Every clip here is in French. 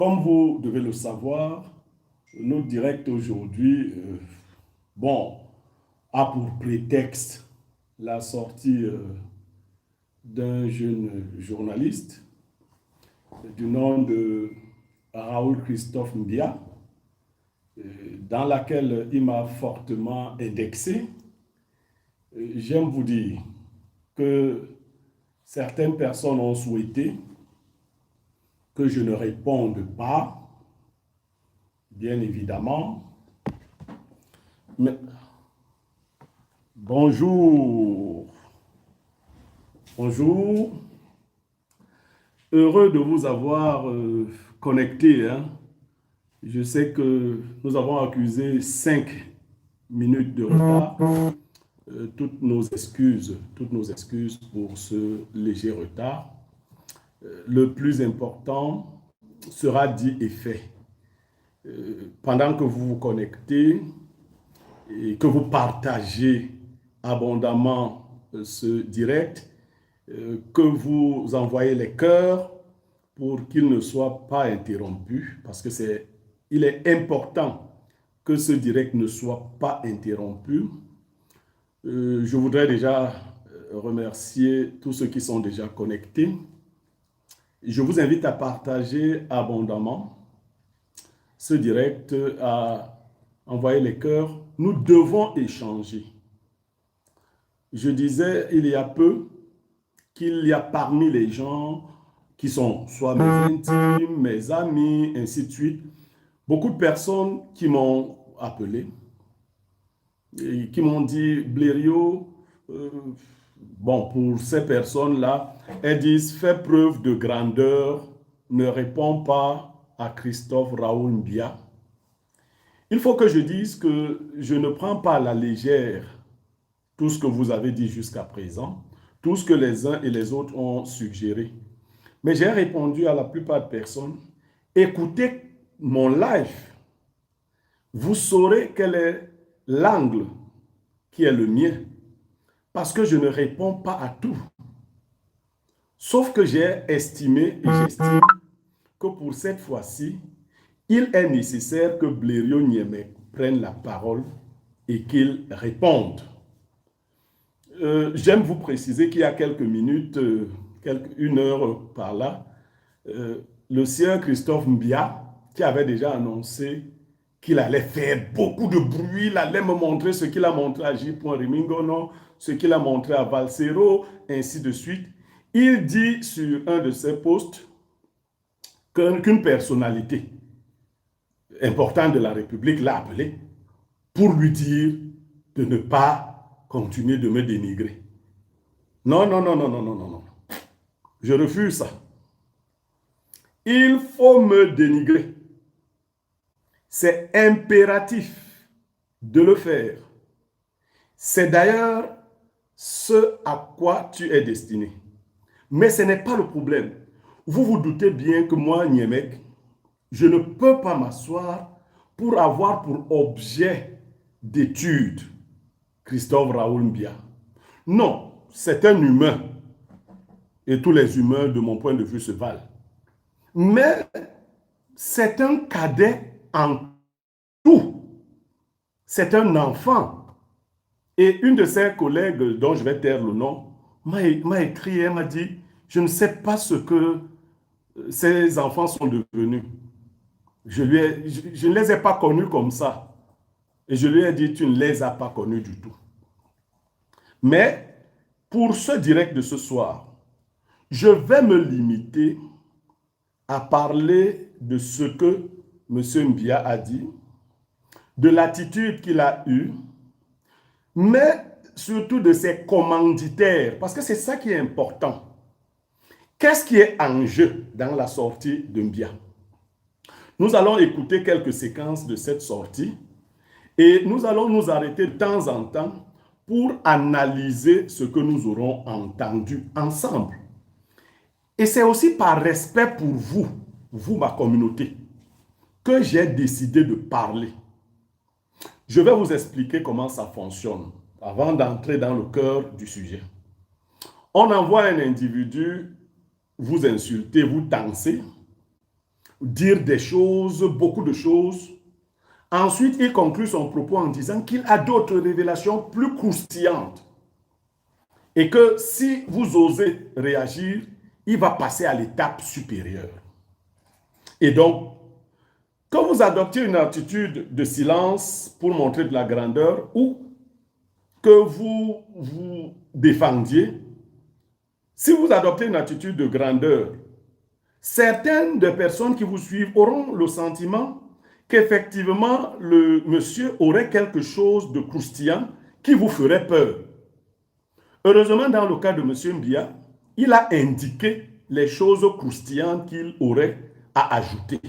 Comme vous devez le savoir, notre direct aujourd'hui, bon, a pour prétexte la sortie d'un jeune journaliste du nom de Raoul Christophe Mbia, dans laquelle il m'a fortement indexé. J'aime vous dire que certaines personnes ont souhaité que je ne réponde pas, bien évidemment. Mais bonjour, bonjour. Heureux de vous avoir connecté, hein. Je sais que nous avons accusé 5 minutes de retard. Toutes nos excuses pour ce léger retard. Le plus important sera dit et fait. Pendant que vous vous connectez et que vous partagez abondamment ce direct, que vous envoyez les cœurs pour qu'il ne soit pas interrompu, parce que il est important que ce direct ne soit pas interrompu. Je voudrais déjà remercier tous ceux qui sont déjà connectés. Je vous invite à partager abondamment ce direct, à envoyer les cœurs. Nous devons échanger. Je disais il y a peu qu'il y a parmi les gens qui sont soit mes intimes, mes amis, ainsi de suite, beaucoup de personnes qui m'ont appelé et qui m'ont dit, Blériot, bon, pour ces personnes-là, elles disent, fais preuve de grandeur, ne réponds pas à Christophe Raoul Mbia. Il faut que je dise que je ne prends pas à la légère tout ce que vous avez dit jusqu'à présent, tout ce que les uns et les autres ont suggéré. Mais j'ai répondu à la plupart des personnes, écoutez mon live, vous saurez quel est l'angle qui est le mien, parce que je ne réponds pas à tout. Sauf que j'ai estimé et j'estime que pour cette fois-ci, il est nécessaire que Blériot Niémé prenne la parole et qu'il réponde. J'aime vous préciser qu'il y a quelques minutes, une heure par là, le sieur Christophe Mbia, qui avait déjà annoncé qu'il allait faire beaucoup de bruit, il allait me montrer ce qu'il a montré à J. Rimingono, ce qu'il a montré à Valsero, ainsi de suite. Il dit sur un de ses posts qu'une personnalité importante de la République l'a appelé pour lui dire de ne pas continuer de me dénigrer. Non, non, non, non, non, non, non, non. Je refuse ça. Il faut me dénigrer. C'est impératif de le faire. C'est d'ailleurs ce à quoi tu es destiné. Mais ce n'est pas le problème. Vous vous doutez bien que moi, Niemek, je ne peux pas m'asseoir pour avoir pour objet d'étude Christophe Raoul Mbia. Non, c'est un humain. Et tous les humains, de mon point de vue, se valent. Mais c'est un cadet en tout. C'est un enfant. Et une de ses collègues, dont je vais taire le nom, m'a écrit, elle m'a dit, je ne sais pas ce que ces enfants sont devenus. Je ne les ai pas connus comme ça. Et je lui ai dit, tu ne les as pas connus du tout. Mais pour ce direct de ce soir, je vais me limiter à parler de ce que M. Mbia a dit, de l'attitude qu'il a eue, mais surtout de ses commanditaires, parce que c'est ça qui est important. Qu'est-ce qui est en jeu dans la sortie de Mbia? Nous allons écouter quelques séquences de cette sortie et nous allons nous arrêter de temps en temps pour analyser ce que nous aurons entendu ensemble. Et c'est aussi par respect pour vous, vous ma communauté, que j'ai décidé de parler. Je vais vous expliquer comment ça fonctionne avant d'entrer dans le cœur du sujet. On envoie un individu vous insulter, vous danser, dire des choses, beaucoup de choses. Ensuite, il conclut son propos en disant qu'il a d'autres révélations plus croustillantes et que si vous osez réagir, il va passer à l'étape supérieure. Et donc, quand vous adoptez une attitude de silence pour montrer de la grandeur ou que vous vous défendiez, si vous adoptez une attitude de grandeur, certaines des personnes qui vous suivent auront le sentiment qu'effectivement, le monsieur aurait quelque chose de croustillant qui vous ferait peur. Heureusement, dans le cas de monsieur Mbia, il a indiqué les choses croustillantes qu'il aurait à ajouter,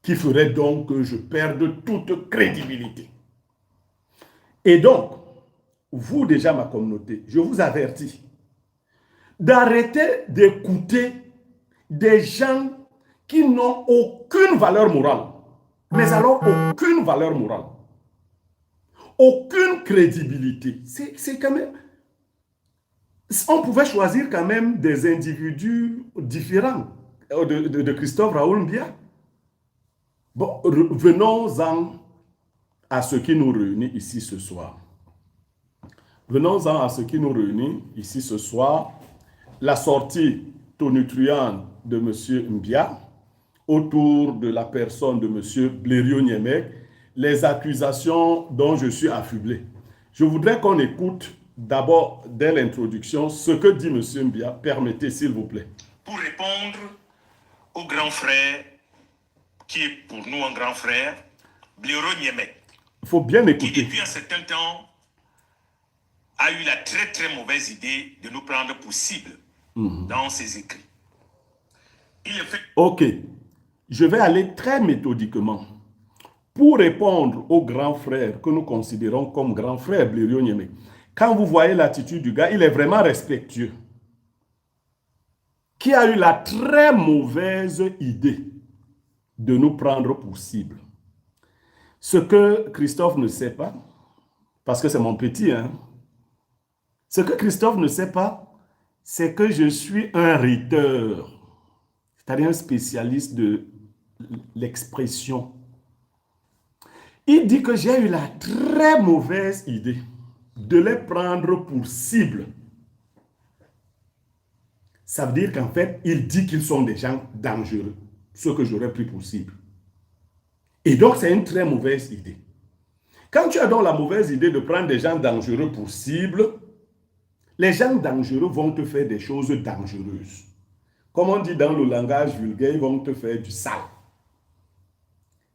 qui ferait donc que je perde toute crédibilité. Et donc, vous déjà, ma communauté, je vous avertis d'arrêter d'écouter des gens qui n'ont aucune valeur morale. Mais alors, aucune valeur morale. Aucune crédibilité. C'est quand même... On pouvait choisir quand même des individus différents de Christophe Raoul Mbia. Bon, venons-en à ce qui nous réunit ici ce soir. Venons-en à ce qui nous réunit ici ce soir. La sortie tonitruante de M. Mbia autour de la personne de M. Blériot-Niemek, les accusations dont je suis affublé. Je voudrais qu'on écoute d'abord, dès l'introduction, ce que dit M. Mbia. Permettez, s'il vous plaît. Pour répondre au grand frère, qui est pour nous un grand frère, Blériot-Niemek. Il faut bien écouter. Qui, depuis un certain temps, a eu la très très mauvaise idée de nous prendre pour cible dans ses écrits. Il fait... Ok, je vais aller très méthodiquement pour répondre au grand frère que nous considérons comme grand frère Blériot-Niemek. Quand vous voyez l'attitude du gars, il est vraiment respectueux. Qui a eu la très mauvaise idée de nous prendre pour cible. Ce que Christophe ne sait pas, parce que c'est mon petit, hein, ce que Christophe ne sait pas, c'est que je suis un rhéteur, c'est-à-dire un spécialiste de l'expression. Il dit que j'ai eu la très mauvaise idée de les prendre pour cible. Ça veut dire qu'en fait, il dit qu'ils sont des gens dangereux, ceux que j'aurais pris pour cible. Et donc, c'est une très mauvaise idée. Quand tu as donc la mauvaise idée de prendre des gens dangereux pour cible, les gens dangereux vont te faire des choses dangereuses. Comme on dit dans le langage vulgaire, ils vont te faire du sale.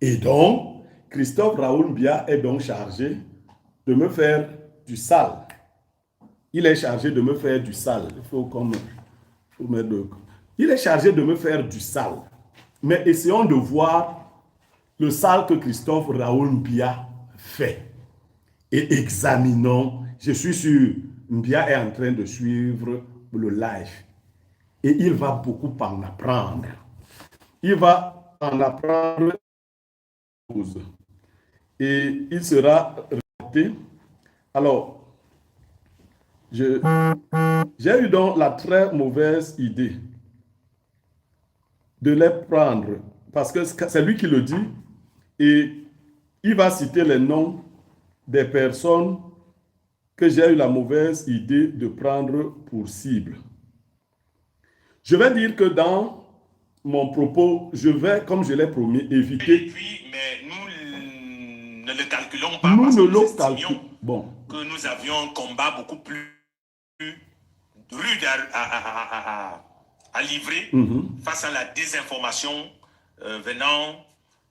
Et donc, Christophe Raoul Mbia est donc chargé de me faire du sale. Il est chargé de me faire du sale. Il est chargé de me faire du sale. Mais essayons de voir le sale que Christophe Raoul Mbia fait. Et examinons. Je suis sûr, Mbia est en train de suivre le live. Et il va beaucoup en apprendre. Il va en apprendre. Et il sera reporté. Alors, j'ai eu donc la très mauvaise idée de les prendre, parce que c'est lui qui le dit, et il va citer les noms des personnes que j'ai eu la mauvaise idée de prendre pour cible. Je vais dire que dans mon propos, je vais, comme je l'ai promis, éviter... Et puis, mais nous ne le calculons pas, nous parce ne que nous le estimions calculons. Bon. que nous avions un combat beaucoup plus rude à livrer face à la désinformation venant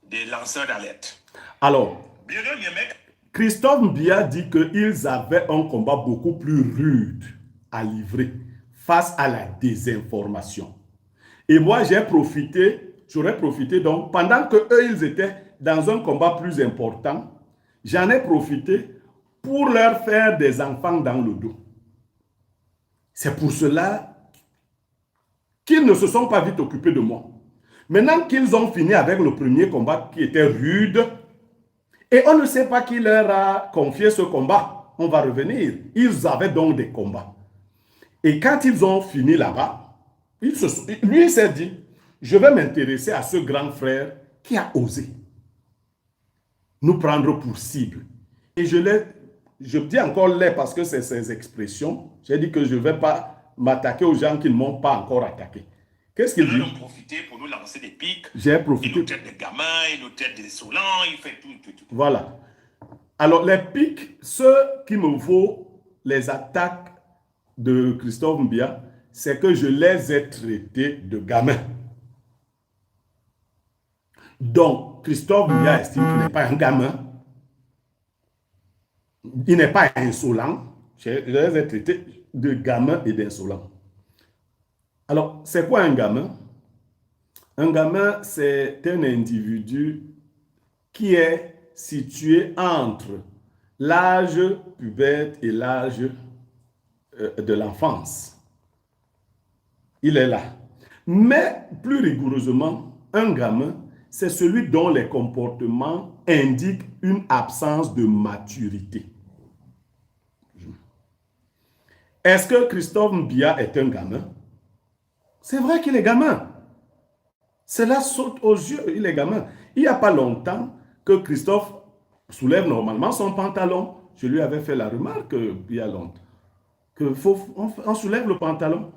des lanceurs d'alerte. Alors, Christophe Mbia dit qu'ils avaient un combat beaucoup plus rude à livrer face à la désinformation. Et moi, j'aurais profité donc, pendant qu'eux, ils étaient dans un combat plus important, j'en ai profité pour leur faire des enfants dans le dos. C'est pour cela qu'ils ne se sont pas vite occupés de moi. Maintenant qu'ils ont fini avec le premier combat qui était rude, et on ne sait pas qui leur a confié ce combat, on va revenir. Ils avaient donc des combats. Et quand ils ont fini là-bas, lui s'est dit, je vais m'intéresser à ce grand frère qui a osé nous prendre pour cible. Et je dis encore les parce que c'est ces expressions. J'ai dit que je ne vais pas m'attaquer aux gens qui ne m'ont pas encore attaqué. Qu'est-ce qu'il dit? Ils ont profité pour nous lancer des pics. J'ai profité. Il nous traite de gamins, il nous traite d'insolents, il fait tout. Voilà. Alors, les pics, ce qui me vaut les attaques de Christophe Mbia, c'est que je les ai traités de gamins. Donc, Christophe Mbia estime qu'il n'est pas un gamin. Il n'est pas insolent. Je les ai traités de gamins et d'insolents. Alors, c'est quoi un gamin? Un gamin, c'est un individu qui est situé entre l'âge pubère et l'âge de l'enfance. Il est là. Mais plus rigoureusement, un gamin, c'est celui dont les comportements indiquent une absence de maturité. Est-ce que Christophe Mbia est un gamin? C'est vrai qu'il est gamin. Cela saute aux yeux, il est gamin. Il n'y a pas longtemps que Christophe soulève normalement son pantalon. Je lui avais fait la remarque il y a longtemps. On soulève le pantalon.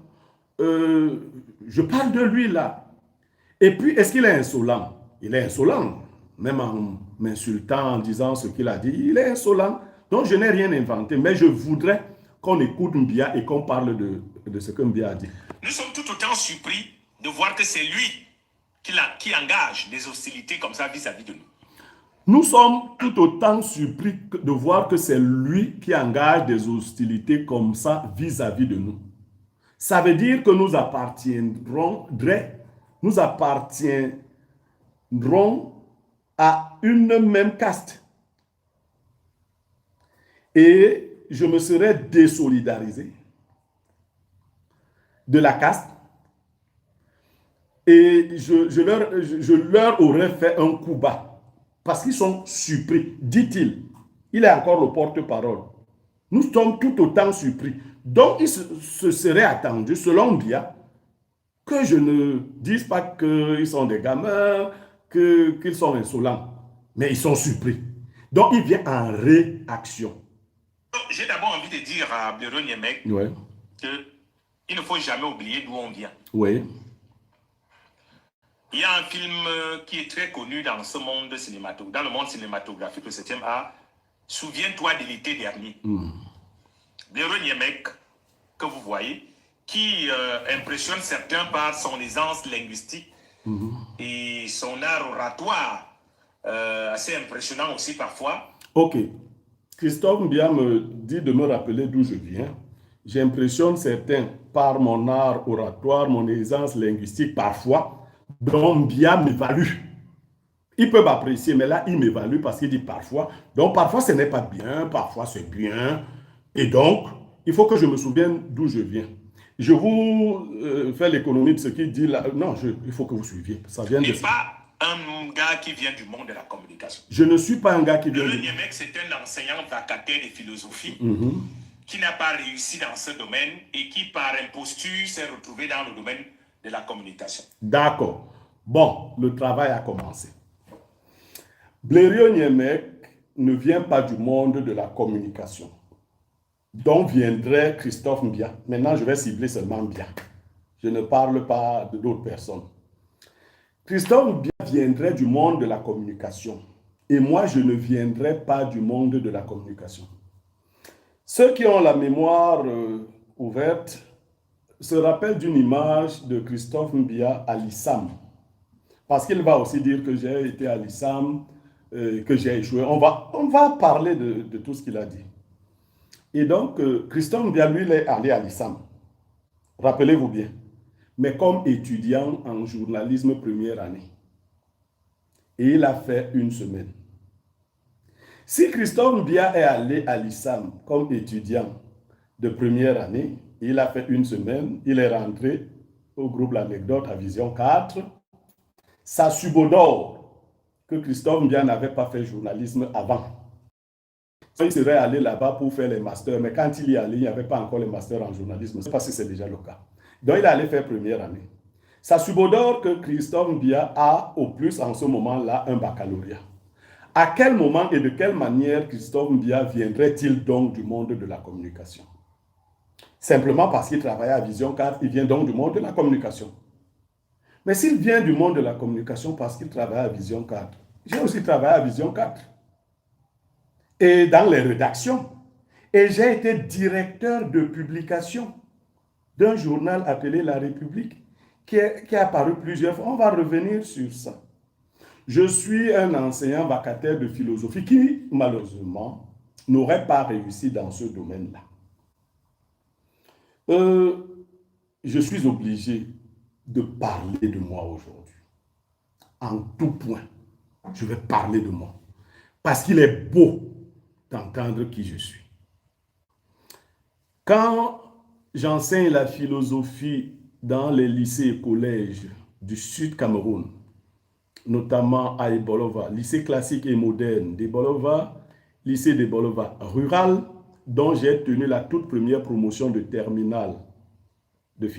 Je parle de lui là. Et puis, est-ce qu'il est insolent? Il est insolent. Même en m'insultant, en disant ce qu'il a dit, il est insolent. Donc, je n'ai rien inventé. Mais je voudrais qu'on écoute Mbia et qu'on parle de ce que Mbia a dit. Nous sommes tout autant surpris de voir que c'est lui qui engage des hostilités comme ça vis-à-vis de nous. Nous sommes tout autant surpris de voir que c'est lui qui engage des hostilités comme ça vis-à-vis de nous. Ça veut dire que nous appartiendrons à une même caste. Et je me serais désolidarisé de la caste et je leur aurais fait un coup bas. Parce qu'ils sont surpris, dit-il. Il est encore le porte-parole. Nous sommes tout autant surpris. Donc, il se serait attendu, selon Mbia, que je ne dise pas qu'ils sont des gamins, qu'ils sont insolents. Mais ils sont surpris. Donc, il vient en réaction. J'ai d'abord envie de dire à Blaireau Niemek qu'il ne faut jamais oublier d'où on vient. Oui. Il y a un film qui est très connu dans ce monde cinématographique, dans le monde cinématographique, le 7e art. Souviens-toi de l'été dernier. Blaireau Niemek, que vous voyez, qui impressionne certains par son aisance linguistique et son art oratoire, assez impressionnant aussi parfois. Ok. Christophe Mbia me dit de me rappeler d'où je viens. J'impressionne certains par mon art oratoire, mon aisance linguistique parfois. Donc, Mbia m'évalue. Il peut m'apprécier, mais là, il m'évalue parce qu'il dit parfois. Donc, parfois, ce n'est pas bien, parfois, c'est bien. Et donc, il faut que je me souvienne d'où je viens. Je vous fais l'économie de ce qu'il dit là. Non, il faut que vous suiviez. Ça vient de... pas un gars qui vient du monde de la communication. Je ne suis pas un gars qui vient du... Niemek, c'est un enseignant vacataire de philosophie qui n'a pas réussi dans ce domaine et qui, par imposture, s'est retrouvé dans le domaine de la communication. D'accord. Bon, le travail a commencé. Blaireau Niemek ne vient pas du monde de la communication. Donc viendrait Christophe Mbia. Maintenant, je vais cibler seulement Mbia. Je ne parle pas d'autres personnes. Christophe Mbia viendrait du monde de la communication. Et moi, je ne viendrai pas du monde de la communication. Ceux qui ont la mémoire ouverte se rappellent d'une image de Christophe Mbia à l'ISAM. Parce qu'il va aussi dire que j'ai été à l'ISAM, que j'ai échoué. On va parler de tout ce qu'il a dit. Et donc, Christophe Mbia, lui, il est allé à l'ISAM. Rappelez-vous bien. Mais comme étudiant en journalisme première année. Et il a fait une semaine. Si Christophe Mbia est allé à l'ISAM comme étudiant de première année, il a fait une semaine, il est rentré au groupe L'Anecdote à Vision 4, ça subodore que Christophe Mbia n'avait pas fait journalisme avant. Il serait allé là-bas pour faire les masters, mais quand il y allait, il n'y avait pas encore les masters en journalisme. Je ne sais pas si c'est déjà le cas. Donc, il est allé faire première année. Ça subodore que Christophe Mbiya a au plus en ce moment-là un baccalauréat. À quel moment et de quelle manière Christophe Mbiya viendrait-il donc du monde de la communication? Simplement parce qu'il travaille à Vision 4, il vient donc du monde de la communication. Mais s'il vient du monde de la communication parce qu'il travaille à Vision 4, j'ai aussi travaillé à Vision 4 et dans les rédactions. Et j'ai été directeur de publication d'un journal appelé La République qui est apparu plusieurs fois. On va revenir sur ça. Je suis un enseignant vacataire de philosophie qui, malheureusement, n'aurait pas réussi dans ce domaine-là. Je suis obligé de parler de moi aujourd'hui. En tout point, je vais parler de moi. Parce qu'il est beau d'entendre qui je suis. Quand j'enseigne la philosophie dans les lycées et collèges du Sud Cameroun, notamment à Ebolova, lycée classique et moderne d'Ebolova, lycée d'Ebolova rural, dont j'ai tenu la toute première promotion de terminale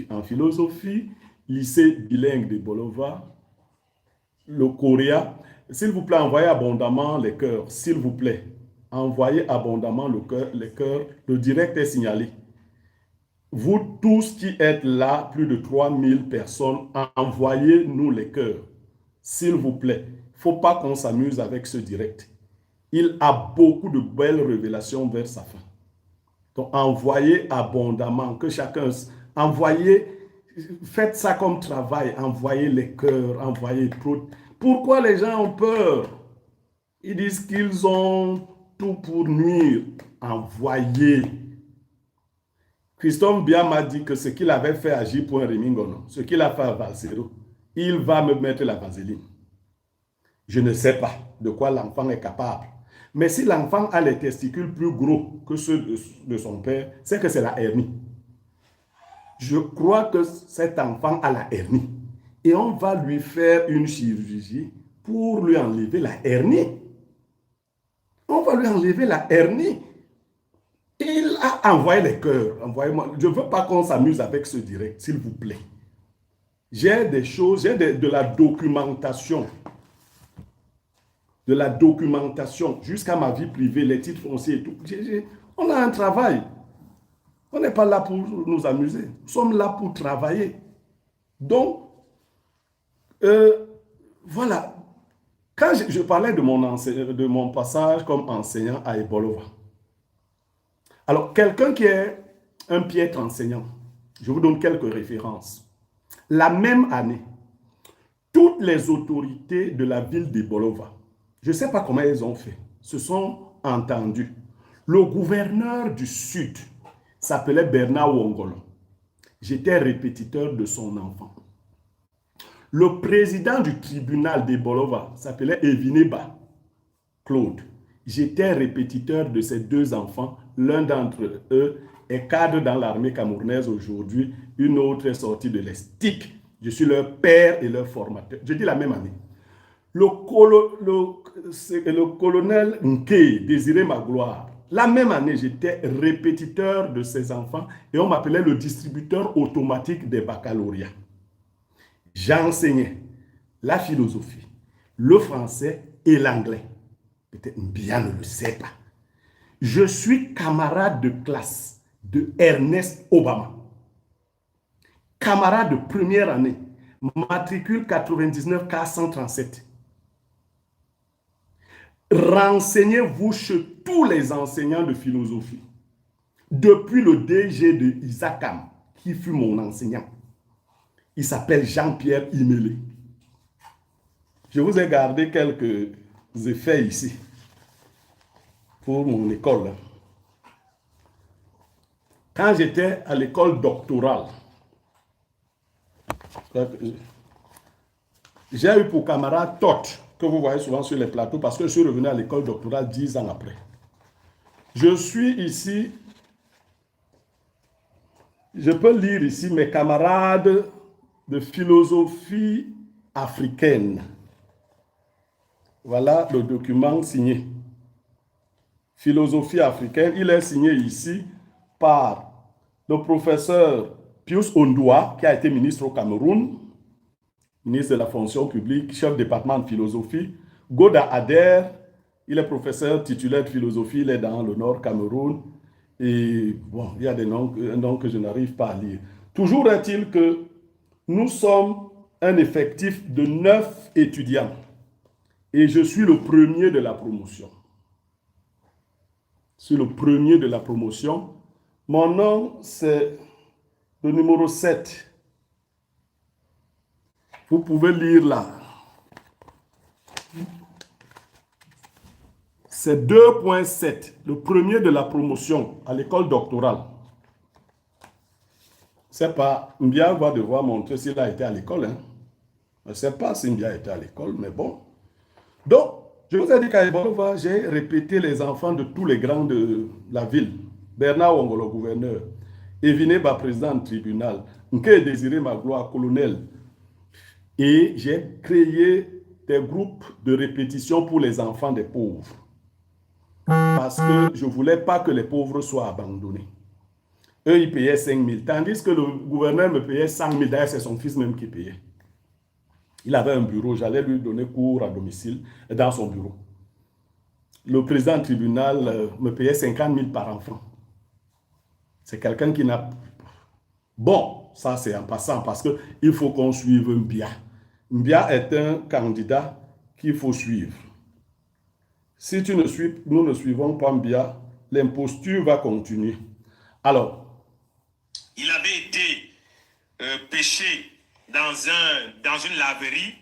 en philosophie, lycée bilingue d'Ebolova, le Coréa. S'il vous plaît, envoyez abondamment les cœurs, s'il vous plaît. Envoyez abondamment les cœurs. Le direct est signalé. Vous tous qui êtes là, plus de 3000 personnes, envoyez-nous les cœurs. S'il vous plaît. Il ne faut pas qu'on s'amuse avec ce direct. Il a beaucoup de belles révélations vers sa fin. Donc, envoyez abondamment, que chacun... Envoyez, faites ça comme travail. Envoyez les cœurs, envoyez... Pourquoi les gens ont peur? Ils disent qu'ils ont tout pour nuire. Envoyez. Christophe Mbiya m'a dit que ce qu'il avait fait à J.Remingono, ce qu'il a fait à Valsero, il va me mettre la vaseline. Je ne sais pas de quoi l'enfant est capable. Mais si l'enfant a les testicules plus gros que ceux de son père, c'est que c'est la hernie. Je crois que cet enfant a la hernie. Et on va lui faire une chirurgie pour lui enlever la hernie. On va lui enlever la hernie. Il a envoyé les cœurs. Envoyez-moi. Je ne veux pas qu'on s'amuse avec ce direct, s'il vous plaît. J'ai des choses, j'ai de la documentation. De la documentation jusqu'à ma vie privée, les titres fonciers et tout. On a un travail. On n'est pas là pour nous amuser. Nous sommes là pour travailler. Donc, voilà. Quand je parlais de mon passage comme enseignant à Ebolova, alors, quelqu'un qui est un piètre enseignant, je vous donne quelques références. La même année, toutes les autorités de la ville d'Ebolova, je ne sais pas comment elles ont fait, se sont entendues. Le gouverneur du Sud s'appelait Bernard Wongolo. J'étais répétiteur de son enfant. Le président du tribunal d'Ebolova s'appelait Evineba Claude. J'étais répétiteur de ces deux enfants. L'un d'entre eux est cadre dans l'armée camerounaise aujourd'hui. Une autre est sortie de l'ESTIC. Je suis leur père et leur formateur. Je dis la même année. Le colonel Nke, Désiré Magloire. La même année, j'étais répétiteur de ces enfants et on m'appelait le distributeur automatique des baccalauréats. J'enseignais la philosophie, le français et l'anglais. Peut-être Mbiya ne le sait pas. Je suis camarade de classe de Ernest Obama. Camarade de première année, matricule 99 437. Renseignez-vous chez tous les enseignants de philosophie. Depuis le DG de Isakam, qui fut mon enseignant. Il s'appelle Jean-Pierre Imélé. Je vous ai gardé quelques effets ici pour mon école. Quand j'étais à l'école doctorale, j'ai eu pour camarade Tot, que vous voyez souvent sur les plateaux, parce que je suis revenu à l'école doctorale 10 ans après. Je suis ici, je peux lire ici mes camarades de philosophie africaine. Voilà le document signé. Philosophie africaine, il est signé ici par le professeur Pius Ondoa, qui a été ministre au Cameroun, ministre de la fonction publique, chef département de philosophie. Goda Ader, il est professeur titulaire de philosophie, il est dans le Nord Cameroun. Et bon, il y a des noms, un nom que je n'arrive pas à lire. Toujours est-il que nous sommes un effectif de 9 étudiants. Et je suis le premier de la promotion. Je suis le premier de la promotion. Mon nom, c'est le numéro 7. Vous pouvez lire là. C'est 2.7, le premier de la promotion à l'école doctorale. C'est pas, Mbia va devoir montrer s'il a été à l'école. Hein. Je ne sais pas si Mbia a été à l'école, mais bon. Donc, je vous ai dit qu'à Ebolova, j'ai répété les enfants de tous les grands de la ville. Bernard Wongolo, gouverneur. Evineba, président du tribunal. Nke Désiré Magloire, colonel. Et j'ai créé des groupes de répétition pour les enfants des pauvres. Parce que je ne voulais pas que les pauvres soient abandonnés. Eux, ils payaient 5 000. Tandis que le gouverneur me payait 100 000. D'ailleurs, c'est son fils même qui payait. Il avait un bureau. J'allais lui donner cours à domicile dans son bureau. Le président du tribunal me payait 50 000 par enfant. C'est quelqu'un qui n'a... Bon, ça c'est en passant parce qu'il faut qu'on suive Mbia. Mbia est un candidat qu'il faut suivre. Si nous ne suivons pas Mbia, l'imposture va continuer. Alors, il avait été pêché dans une laverie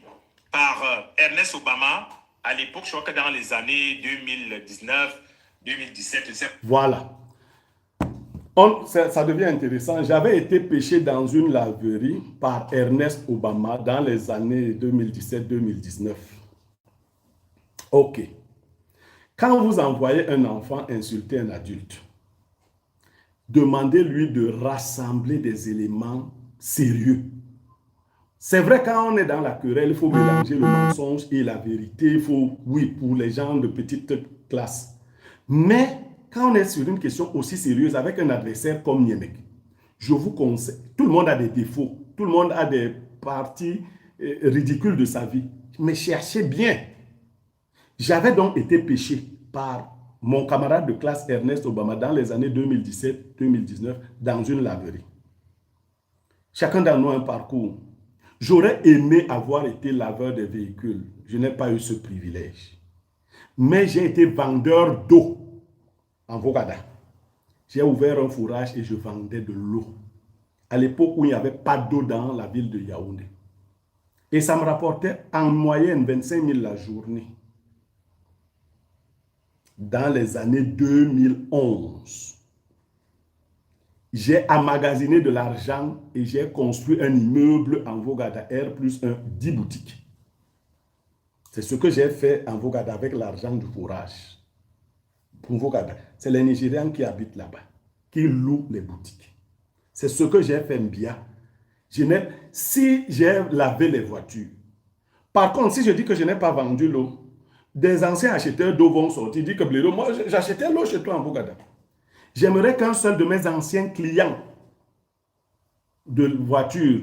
par Ernest Obama à l'époque, je crois que dans les années 2019, 2017. Voilà. Ça devient intéressant. J'avais été pêché dans une laverie par Ernest Obama dans les années 2017-2019. OK. Quand vous envoyez un enfant insulter un adulte, demandez-lui de rassembler des éléments sérieux. C'est vrai, quand on est dans la querelle, il faut mélanger le mensonge et la vérité. Il faut, oui, pour les gens de petite classe. Mais quand on est sur une question aussi sérieuse avec un adversaire comme Niemek, je vous conseille, tout le monde a des défauts, tout le monde a des parties ridicules de sa vie, mais cherchez bien. J'avais donc été pêché par mon camarade de classe Ernest Obama dans les années 2017-2019 dans une laverie. Chacun d'entre nous a un parcours. J'aurais aimé avoir été laveur de véhicules. Je n'ai pas eu ce privilège. Mais j'ai été vendeur d'eau en Vogada. J'ai ouvert un fourrage et je vendais de l'eau. À l'époque où il n'y avait pas d'eau dans la ville de Yaoundé. Et ça me rapportait en moyenne 25 000 la journée. Dans les années 2011, j'ai emmagasiné de l'argent et j'ai construit un immeuble en Vogada, R+1, 10 boutiques. C'est ce que j'ai fait en Vogada avec l'argent du fourrage. Pour Vogada, c'est les Nigérians qui habitent là-bas, qui louent les boutiques. C'est ce que j'ai fait Mbia. Si j'ai lavé les voitures, par contre, si je dis que je n'ai pas vendu l'eau, des anciens acheteurs d'eau vont sortir, disent que Bléro, moi j'achetais l'eau chez toi en Vogada. J'aimerais qu'un seul de mes anciens clients de voiture,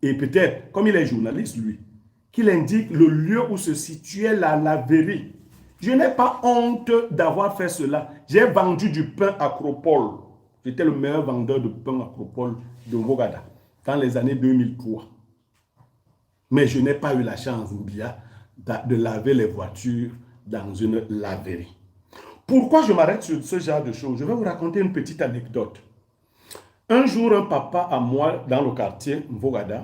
et peut-être, comme il est journaliste lui, qu'il indique le lieu où se situait la laverie. Je n'ai pas honte d'avoir fait cela. J'ai vendu du pain Acropole. J'étais le meilleur vendeur de pain Acropole de Vogada dans les années 2003. Mais je n'ai pas eu la chance, Mbia, de laver les voitures dans une laverie. Pourquoi je m'arrête sur ce genre de choses? Je vais vous raconter une petite anecdote. Un jour, un papa à moi, dans le quartier Vogada,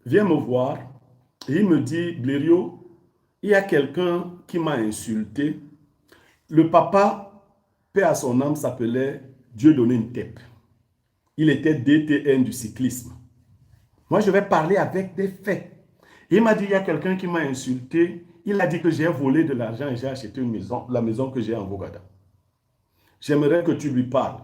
vient me voir et il me dit, Blériot, il y a quelqu'un qui m'a insulté. Le papa, paix à son âme, s'appelait Dieudonné Ntep. Il était DTN du cyclisme. Moi, je vais parler avec des faits. Il m'a dit, il y a quelqu'un qui m'a insulté. Il a dit que j'ai volé de l'argent et j'ai acheté une maison, la maison que j'ai en Vogada. J'aimerais que tu lui parles.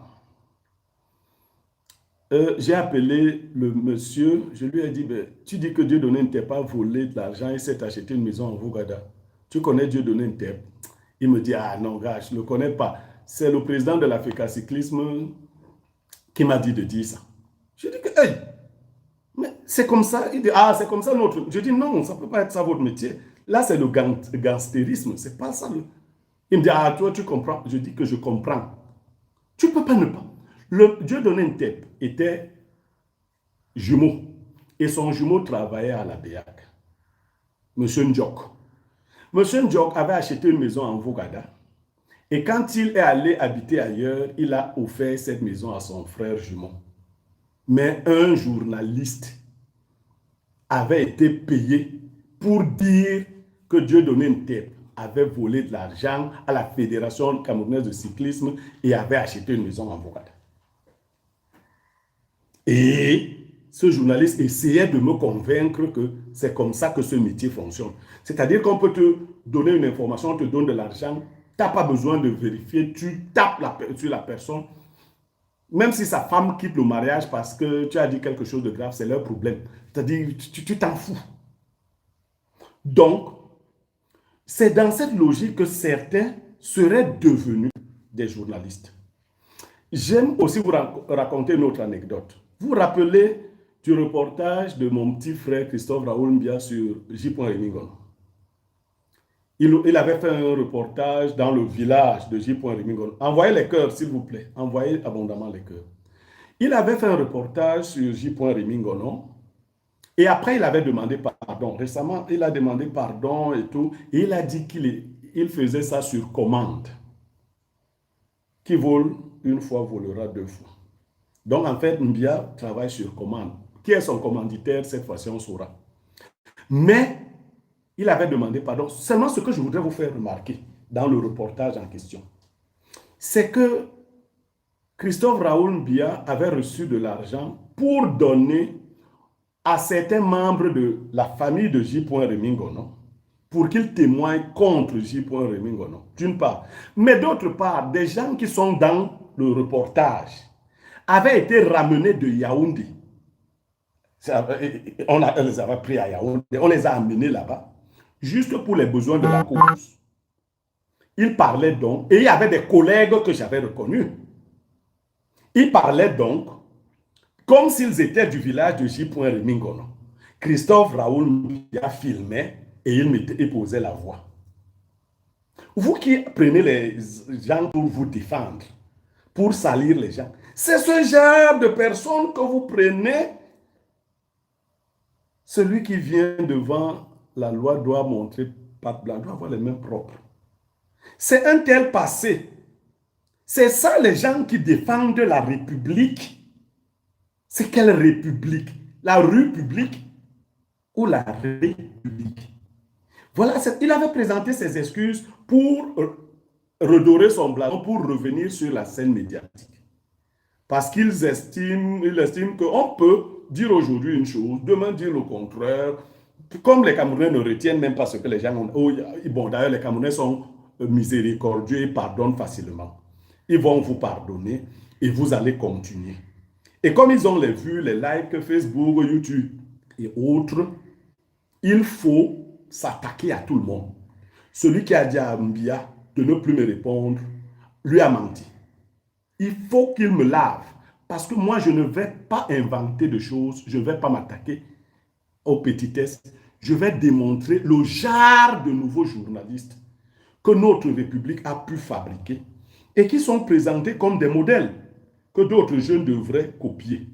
J'ai appelé le monsieur, je lui ai dit, ben, tu dis que Dieudonné ne t'a pas volé de l'argent et s'est acheté une maison en Vogada. Tu connais Dieudonné Ntep? Il me dit, ah non, gars, je ne le connais pas. C'est le président de l'Africa Cyclisme qui m'a dit de dire ça. Je dis que, hey, mais c'est comme ça. Il dit, ah, c'est comme ça notre... Je dis, non, ça ne peut pas être ça votre métier. Là, c'est le gangstérisme, c'est pas ça. Il me dit, ah, toi, tu comprends. Je dis que je comprends. Tu ne peux pas ne pas. Le Dieudonné Ntep était jumeau. Et son jumeau travaillait à la BEAC. Monsieur Ndjok. Monsieur Ndjok avait acheté une maison en Vogada. Et quand il est allé habiter ailleurs, il a offert cette maison à son frère jumeau. Mais un journaliste avait été payé pour dire que Dieudonné Ntep avait volé de l'argent à la Fédération camerounaise de cyclisme et avait acheté une maison en Vogada. Et ce journaliste essayait de me convaincre que c'est comme ça que ce métier fonctionne. C'est-à-dire qu'on peut te donner une information, on te donne de l'argent, tu n'as pas besoin de vérifier, tu tapes sur la personne. Même si sa femme quitte le mariage parce que tu as dit quelque chose de grave, c'est leur problème. C'est-à-dire, tu t'en fous. Donc, c'est dans cette logique que certains seraient devenus des journalistes. J'aime aussi vous raconter une autre anecdote. Vous vous rappelez du reportage de mon petit frère Christophe Raoul Mbia sur J. Remingono. Il avait fait un reportage dans le village de J. Remingono. Envoyez les cœurs, s'il vous plaît. Envoyez abondamment les cœurs. Il avait fait un reportage sur J. Remingono. Et après, il avait demandé pardon. Récemment, il a demandé pardon et tout. Et il a dit qu'il faisait ça sur commande. Qui vole une fois, volera deux fois. Donc, en fait, Mbia travaille sur commande. Qui est son commanditaire, cette fois-ci, on saura. Mais, il avait demandé pardon. Seulement ce que je voudrais vous faire remarquer dans le reportage en question, c'est que Christophe Raoul Mbia avait reçu de l'argent pour donner à certains membres de la famille de J. Remingono pour qu'ils témoignent contre J. Remingono, d'une part. Mais d'autre part, des gens qui sont dans le reportage avaient été ramenés de Yaoundé. On les avait pris à Yaoundé, on les a amenés là-bas, juste pour les besoins de la cause. Ils parlaient donc, et il y avait des collègues que j'avais reconnus. Ils parlaient donc comme s'ils étaient du village de J. Remingono. Christophe Raoul Mbia filmait et il posait la voix. Vous qui prenez les gens pour vous défendre, pour salir les gens, c'est ce genre de personnes que vous prenez. Celui qui vient devant la loi doit montrer patte blanche, doit avoir les mains propres. C'est un tel passé. C'est ça les gens qui défendent la République. C'est quelle République? La rue publique ou la République? Voilà, il avait présenté ses excuses pour redorer son blason, pour revenir sur la scène médiatique. Parce qu'ils estiment qu'on peut dire aujourd'hui une chose, demain dire le contraire. Comme les Camerounais ne retiennent même pas ce que les gens ont. Bon, d'ailleurs, les Camerounais sont miséricordieux et pardonnent facilement. Ils vont vous pardonner et vous allez continuer. Et comme ils ont les vues, les likes, Facebook, YouTube et autres, il faut s'attaquer à tout le monde. Celui qui a dit à Mbia de ne plus me répondre, lui a menti. Il faut qu'il me lave. Parce que moi, je ne vais pas inventer de choses. Je ne vais pas m'attaquer aux petitesses. Je vais démontrer le genre de nouveaux journalistes que notre République a pu fabriquer et qui sont présentés comme des modèles que d'autres jeunes devraient copier.